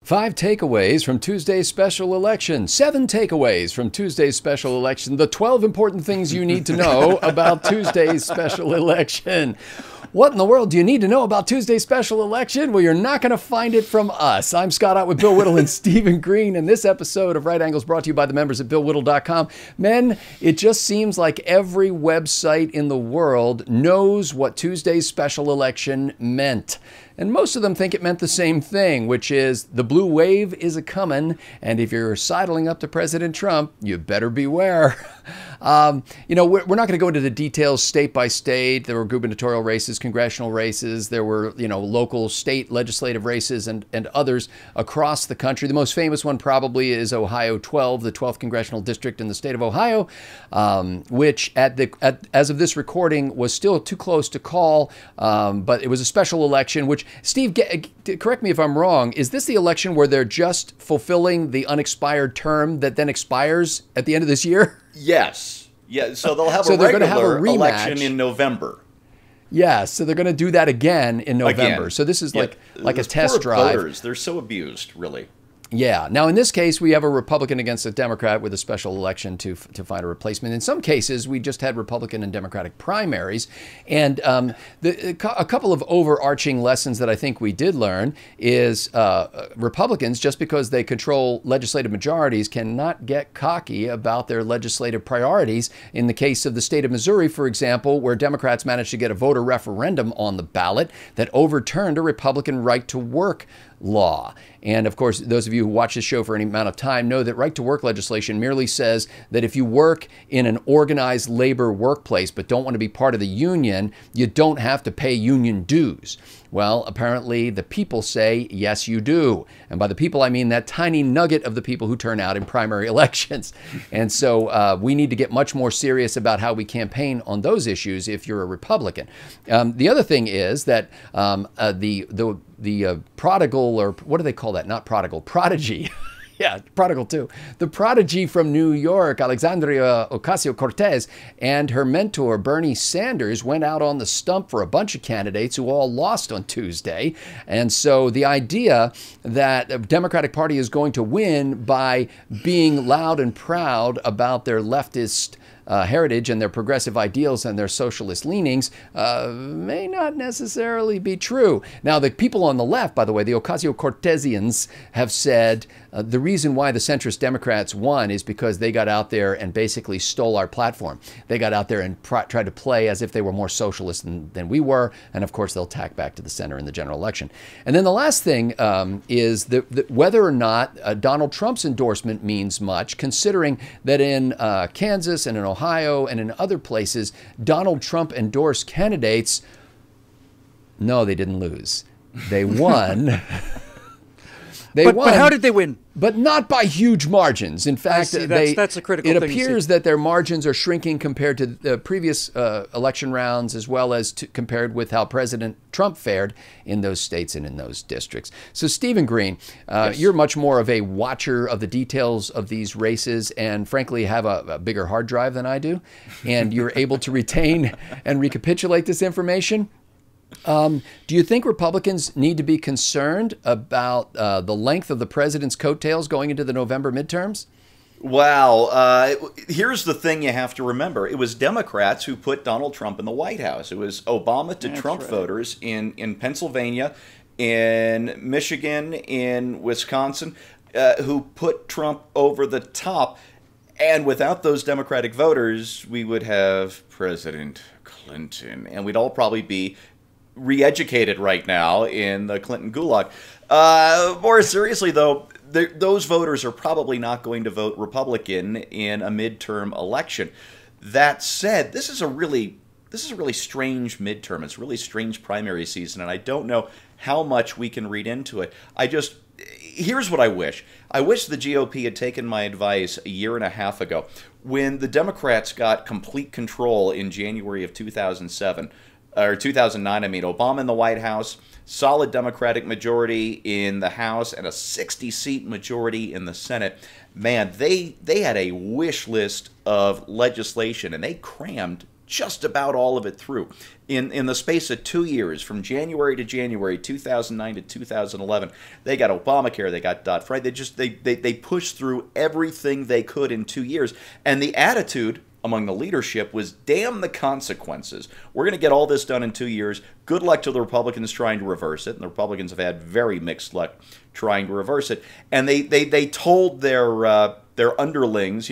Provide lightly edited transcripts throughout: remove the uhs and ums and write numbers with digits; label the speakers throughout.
Speaker 1: 5 takeaways from Tuesday's special election. 7 takeaways from Tuesday's special election. The 12 important things you need to know about Tuesday's special election. What in the world do you need to know about Tuesday's special election? Well, you're not going to find it from us. I'm Scott Ott with Bill Whittle and Stephen Green, and this episode of Right Angles brought to you by the members at BillWhittle.com. Men, it just seems like every website in the world knows what Tuesday's special election meant. And most of them think it meant the same thing, which is the blue wave is a-comin', and if you're sidling up to President Trump, you better beware. We're not going to go into the details state by state. There were gubernatorial races, congressional races. There were, local state legislative races and others across the country. The most famous one probably is Ohio 12, the 12th congressional district in the state of Ohio, which as of this recording was still too close to call, but it was a special election, which, Steve, correct me if I'm wrong, is this the election where they're just fulfilling the unexpired term that then expires at the end of this year?
Speaker 2: Yes. Yeah. So they'll have a regular election in November.
Speaker 1: Yeah. So they're going to do that again in November. Again. So this is like a test drive.
Speaker 2: Voters, they're so abused, really.
Speaker 1: Yeah. Now, in this case, we have a Republican against a Democrat with a special election to find a replacement. In some cases, we just had Republican and Democratic primaries. And a couple of overarching lessons that I think we did learn is Republicans, just because they control legislative majorities, cannot get cocky about their legislative priorities. In the case of the state of Missouri, for example, where Democrats managed to get a voter referendum on the ballot that overturned a Republican right-to-work law. And of course, those of you who watch this show for any amount of time know that right-to-work legislation merely says that if you work in an organized labor workplace but don't want to be part of the union, you don't have to pay union dues. Well, apparently the people say, yes, you do. And by the people, I mean that tiny nugget of the people who turn out in primary elections. And so we need to get much more serious about how we campaign on those issues if you're a Republican. The other thing is that the prodigal, or what do they call that? Not prodigal, prodigy. Yeah, prodigal too. The prodigy from New York, Alexandria Ocasio-Cortez, and her mentor, Bernie Sanders, went out on the stump for a bunch of candidates who all lost on Tuesday. And so the idea that the Democratic Party is going to win by being loud and proud about their leftist heritage and their progressive ideals and their socialist leanings may not necessarily be true. Now, the people on the left, by the way, the Ocasio-Cortezians, have said the reason why the centrist Democrats won is because they got out there and basically stole our platform. They got out there and tried to play as if they were more socialist than we were. And of course, they'll tack back to the center in the general election. And then the last thing is whether or not Donald Trump's endorsement means much, considering that in Kansas and in Ohio and in other places, Donald Trump endorsed candidates. No, they didn't lose. They won. They won.
Speaker 3: But how did they win?
Speaker 1: But not by huge margins. In fact,
Speaker 3: that's a critical
Speaker 1: it
Speaker 3: thing
Speaker 1: appears that their margins are shrinking compared to the previous election rounds, as well as compared with how President Trump fared in those states and in those districts. So, Stephen Green, yes, you're much more of a watcher of the details of these races and, frankly, have a bigger hard drive than I do. And you're able to retain and recapitulate this information. Do you think Republicans need to be concerned about the length of the president's coattails going into the November midterms?
Speaker 2: Wow. Here's the thing you have to remember. It was Democrats who put Donald Trump in the White House. It was Obama to Trump voters in Pennsylvania, in Michigan, in Wisconsin, who put Trump over the top. And without those Democratic voters, we would have President Clinton, and we'd all probably be re-educated right now in the Clinton gulag. More seriously, though, those voters are probably not going to vote Republican in a midterm election. That said, this is a really strange midterm. It's a really strange primary season, and I don't know how much we can read into it. Here's what I wish. I wish the GOP had taken my advice a year and a half ago when the Democrats got complete control in January of 2007. Or 2009, I mean, Obama in the White House, solid Democratic majority in the House, and a 60-seat majority in the Senate. Man, they had a wish list of legislation, and they crammed just about all of it through. In the space of 2 years, from January to January 2009 to 2011, they got Obamacare, they got Dodd-Frank, they pushed through everything they could in 2 years. And the attitude among the leadership was, damn the consequences. We're going to get all this done in 2 years. Good luck to the Republicans trying to reverse it. And the Republicans have had very mixed luck trying to reverse it. And they told their underlings,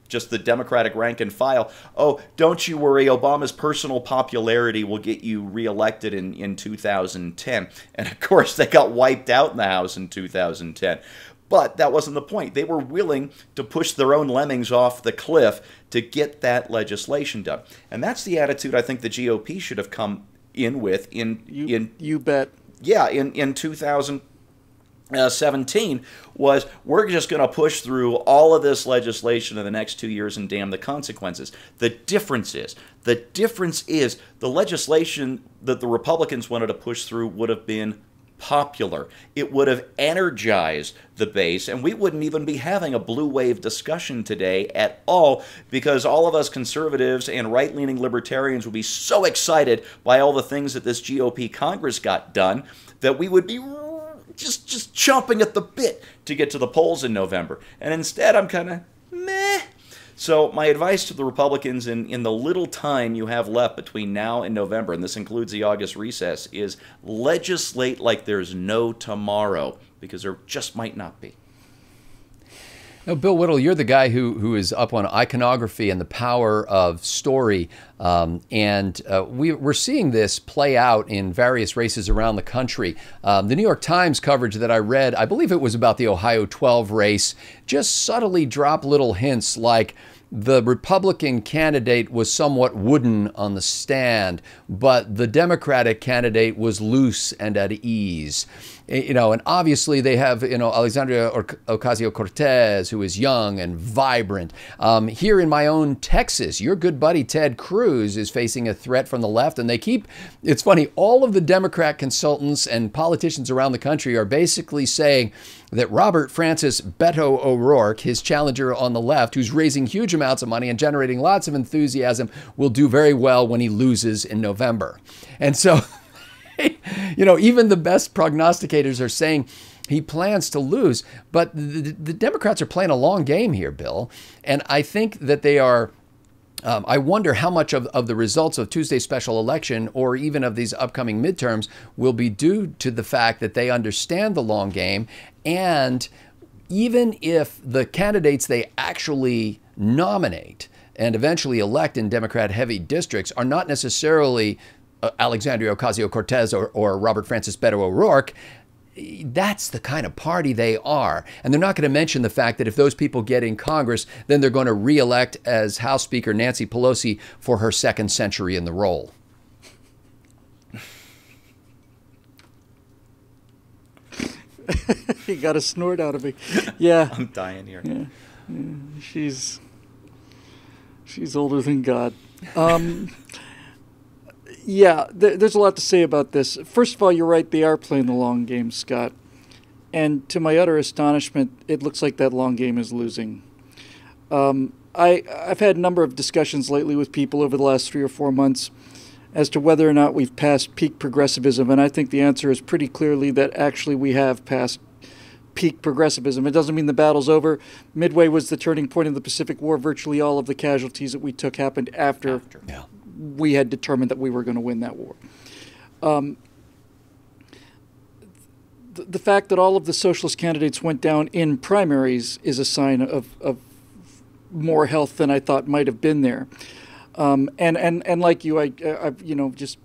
Speaker 2: just the Democratic rank and file, oh, don't you worry, Obama's personal popularity will get you reelected in 2010. And of course, they got wiped out in the House in 2010. But that wasn't the point. They were willing to push their own lemmings off the cliff to get that legislation done. And that's the attitude I think the GOP should have come in with
Speaker 3: You bet.
Speaker 2: Yeah, in 2017 was, we're just going to push through all of this legislation in the next 2 years and damn the consequences. The difference is the legislation that the Republicans wanted to push through would have been popular. It would have energized the base, and we wouldn't even be having a blue wave discussion today at all, because all of us conservatives and right-leaning libertarians would be so excited by all the things that this GOP Congress got done that we would be just chomping at the bit to get to the polls in November. And instead, I'm kind of meh. So my advice to the Republicans in the little time you have left between now and November, and this includes the August recess, is legislate like there's no tomorrow, because there just might not be.
Speaker 1: Now, Bill Whittle, you're the guy who is up on iconography and the power of story. We're seeing this play out in various races around the country. The New York Times coverage that I read, I believe it was about the Ohio 12 race, just subtly dropped little hints like the Republican candidate was somewhat wooden on the stand, but the Democratic candidate was loose and at ease. And obviously they have, Alexandria Ocasio-Cortez, who is young and vibrant. Here in my own Texas, your good buddy Ted Cruz is facing a threat from the left, and it's funny, all of the Democrat consultants and politicians around the country are basically saying that Robert Francis Beto O'Rourke, his challenger on the left, who's raising huge amounts of money and generating lots of enthusiasm, will do very well when he loses in November. And so, even the best prognosticators are saying he plans to lose. But the Democrats are playing a long game here, Bill. And I think that they are. I wonder how much of the results of Tuesday's special election, or even of these upcoming midterms, will be due to the fact that they understand the long game. And even if the candidates they actually nominate and eventually elect in Democrat-heavy districts are not necessarily Alexandria Ocasio-Cortez or Robert Francis Beto O'Rourke, that's the kind of party they are. And they're not going to mention the fact that if those people get in Congress, then they're going to re-elect as House Speaker Nancy Pelosi for her second century in the role.
Speaker 3: You got a snort out of me. Yeah.
Speaker 2: I'm dying here.
Speaker 3: Yeah. She's older than God. Yeah, there's a lot to say about this. First of all, you're right, they are playing the long game, Scott. And to my utter astonishment, it looks like that long game is losing. I've had a number of discussions lately with people over the last 3 or 4 months as to whether or not we've passed peak progressivism, and I think the answer is pretty clearly that actually we have passed peak progressivism. It doesn't mean the battle's over. Midway was the turning point in the Pacific War. Virtually all of the casualties that we took happened after. Yeah. We had determined that we were going to win that war. The fact that all of the socialist candidates went down in primaries is a sign of more health than I thought might have been there. And like you, I just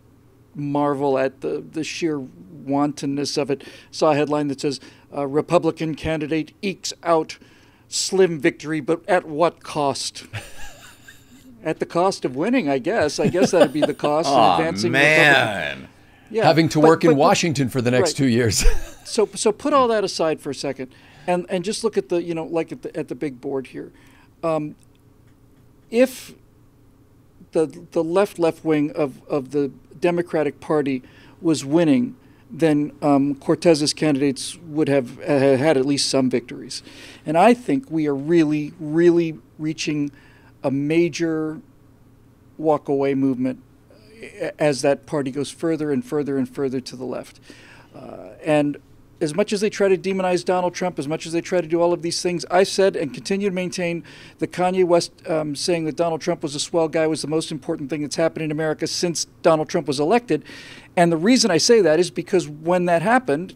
Speaker 3: marvel at the sheer wantonness of it. Saw a headline that says, Republican candidate ekes out slim victory, but at what cost? At the cost of winning, I guess. I guess that'd be the cost of advancing.
Speaker 2: Man.
Speaker 1: Yeah, having to work in Washington for the next 2 years.
Speaker 3: So put all that aside for a second, and just look at the at the big board here. If the left wing of the Democratic Party was winning, then Cortez's candidates would have had at least some victories, and I think we are really, really reaching a major walk-away movement as that party goes further and further and further to the left. And as much as they try to demonize Donald Trump, as much as they try to do all of these things, I said and continue to maintain that Kanye West saying that Donald Trump was a swell guy was the most important thing that's happened in America since Donald Trump was elected. And the reason I say that is because when that happened,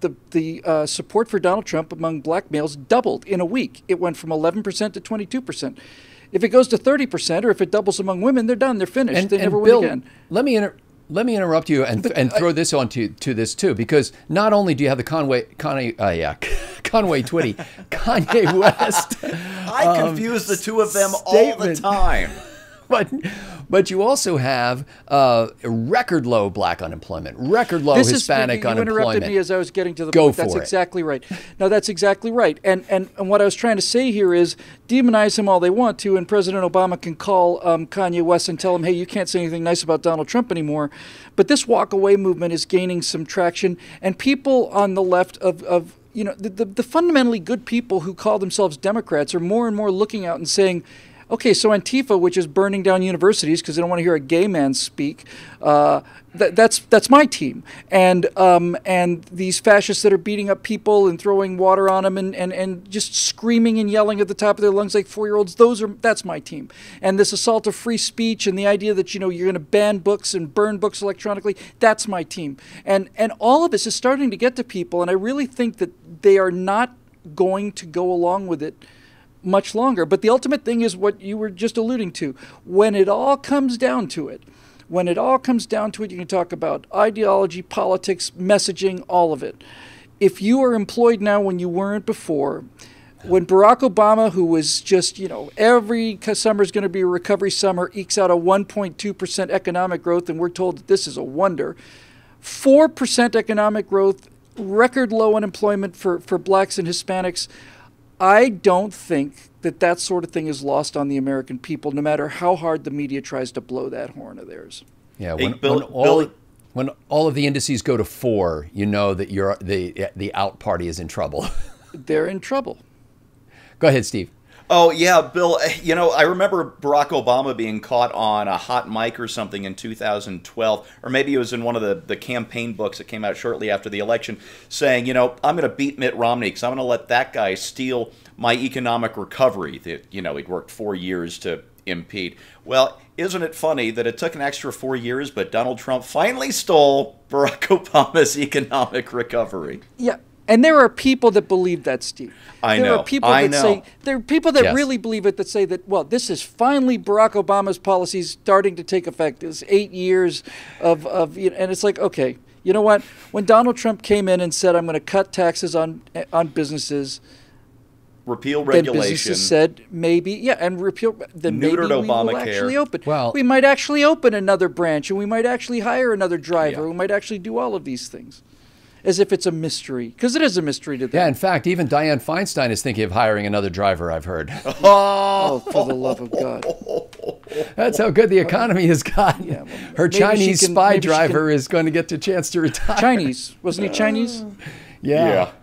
Speaker 3: the support for Donald Trump among black males doubled in a week. It went from 11% to 22%. If it goes to 30%, or if it doubles among women, they're done. They're finished. They never
Speaker 1: Bill,
Speaker 3: win again.
Speaker 1: Let me interrupt you and throw this on to this too, because not only do you have the Conway Twitty, Kanye West.
Speaker 2: I confuse the two of them all the time.
Speaker 1: But you also have record low black unemployment, record low Hispanic unemployment.
Speaker 3: You interrupted me as I was getting to the point. That's exactly right. No, that's exactly right. And what I was trying to say here is demonize him all they want to, and President Obama can call Kanye West and tell him, hey, you can't say anything nice about Donald Trump anymore. But this walk-away movement is gaining some traction, and people on the left of you know, the fundamentally good people who call themselves Democrats are more and more looking out and saying, okay, so Antifa, which is burning down universities because they don't want to hear a gay man speak, that's my team. And these fascists that are beating up people and throwing water on them and just screaming and yelling at the top of their lungs like 4-year-olds, that's my team. And this assault of free speech and the idea that, you know, you're going to ban books and burn books electronically, that's my team. And all of this is starting to get to people, and I really think that they are not going to go along with it much longer. But the ultimate thing is what you were just alluding to. When it all comes down to it, you can talk about ideology, politics, messaging, all of it. If you are employed now when you weren't before, when Barack Obama, who was just, you know, every summer is going to be a recovery summer, ekes out a 1.2% economic growth, and we're told that this is a wonder. 4% economic growth, record low unemployment for blacks and Hispanics. I don't think that sort of thing is lost on the American people, no matter how hard the media tries to blow that horn of theirs.
Speaker 1: Yeah, when all of the indices go to 4, you know that the out party is in trouble.
Speaker 3: They're in trouble.
Speaker 1: Go ahead, Steve.
Speaker 2: Oh, yeah, Bill, you know, I remember Barack Obama being caught on a hot mic or something in 2012, or maybe it was in one of the campaign books that came out shortly after the election, saying, you know, I'm going to beat Mitt Romney because I'm going to let that guy steal my economic recovery that, you know, he'd worked 4 years to impede. Well, isn't it funny that it took an extra 4 years, but Donald Trump finally stole Barack Obama's economic recovery?
Speaker 3: Yeah. And there are people that believe that, Steve. There are people that really believe it, that say that, well, this is finally Barack Obama's policies starting to take effect. It's 8 years of you know, and it's like, okay, you know what? When Donald Trump came in and said, I'm going to cut taxes on businesses,
Speaker 2: repeal regulation.
Speaker 3: Then businesses said maybe, yeah, and repeal. Then maybe we will actually open.
Speaker 1: Well,
Speaker 3: we might actually open another branch, and we might actually hire another driver. We might actually do all of these things. As if it's a mystery, because it is a mystery to them.
Speaker 1: Yeah, in fact, even Dianne Feinstein is thinking of hiring another driver, I've heard.
Speaker 3: Oh, for the love of God.
Speaker 1: That's how good the economy has gotten. Yeah, well, her Chinese spy driver is going to get the chance to retire.
Speaker 3: Chinese. Wasn't he Chinese?
Speaker 1: Yeah.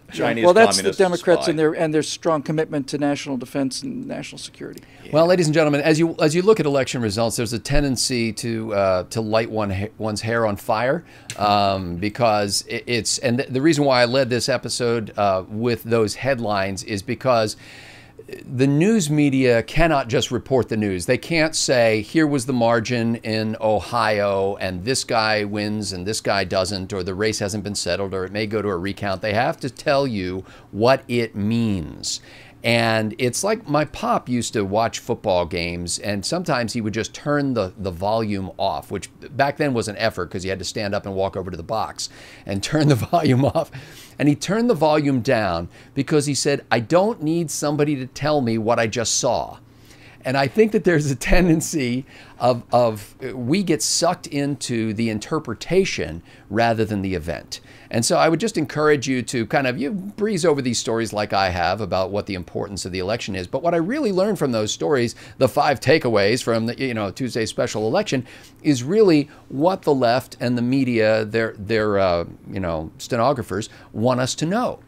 Speaker 2: Chinese
Speaker 3: well, that's the Democrats
Speaker 2: spy.
Speaker 3: and their strong commitment to national defense and national security.
Speaker 1: Yeah. Well, ladies and gentlemen, as you look at election results, there's a tendency to light one's hair on fire because it's and the reason why I led this episode with those headlines is because the news media cannot just report the news. They can't say, here was the margin in Ohio, and this guy wins and this guy doesn't, or the race hasn't been settled, or it may go to a recount. They have to tell you what it means. And it's like my pop used to watch football games, and sometimes he would just turn the volume off, which back then was an effort because you had to stand up and walk over to the box and turn the volume off. And he turned the volume down because he said, I don't need somebody to tell me what I just saw. And I think that there's a tendency of we get sucked into the interpretation rather than the event. And so I would just encourage you to kind of, you breeze over these stories like I have about what the importance of the election is. But what I really learned from those stories, the 5 takeaways from the Tuesday special election, is really what the left and the media, their stenographers want us to know.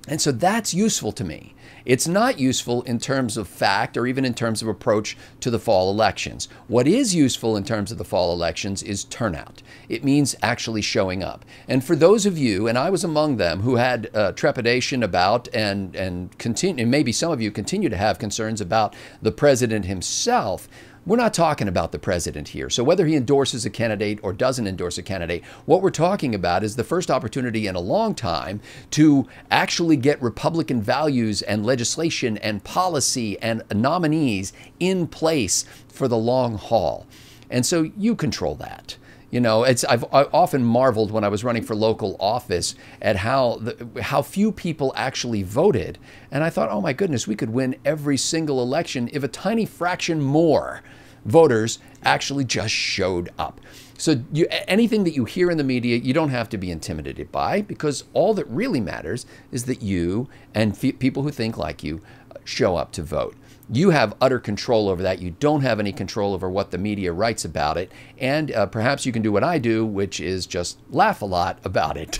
Speaker 1: And so that's useful to me. It's not useful in terms of fact or even in terms of approach to the fall elections. What is useful in terms of the fall elections is turnout. It means actually showing up. And for those of you, and I was among them, who had trepidation about and continue, and maybe some of you continue to have concerns about the president himself, we're not talking about the president here. So whether he endorses a candidate or doesn't endorse a candidate, what we're talking about is the first opportunity in a long time to actually get Republican values and legislation and policy and nominees in place for the long haul. And so you control that. You know, I've often marveled when I was running for local office at how few people actually voted. And I thought, oh my goodness, we could win every single election if a tiny fraction more voters actually just showed up. So anything that you hear in the media, you don't have to be intimidated by, because all that really matters is that you and people who think like you show up to vote. You have utter control over that. You don't have any control over what the media writes about it. And perhaps you can do what I do, which is just laugh a lot about it.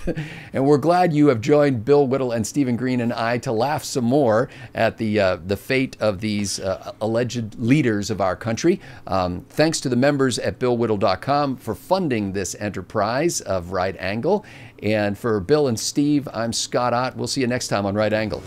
Speaker 1: And we're glad you have joined Bill Whittle and Stephen Green and I to laugh some more at the fate of these alleged leaders of our country. Thanks to the members at BillWhittle.com for funding this enterprise of Right Angle. And for Bill and Steve, I'm Scott Ott. We'll see you next time on Right Angle.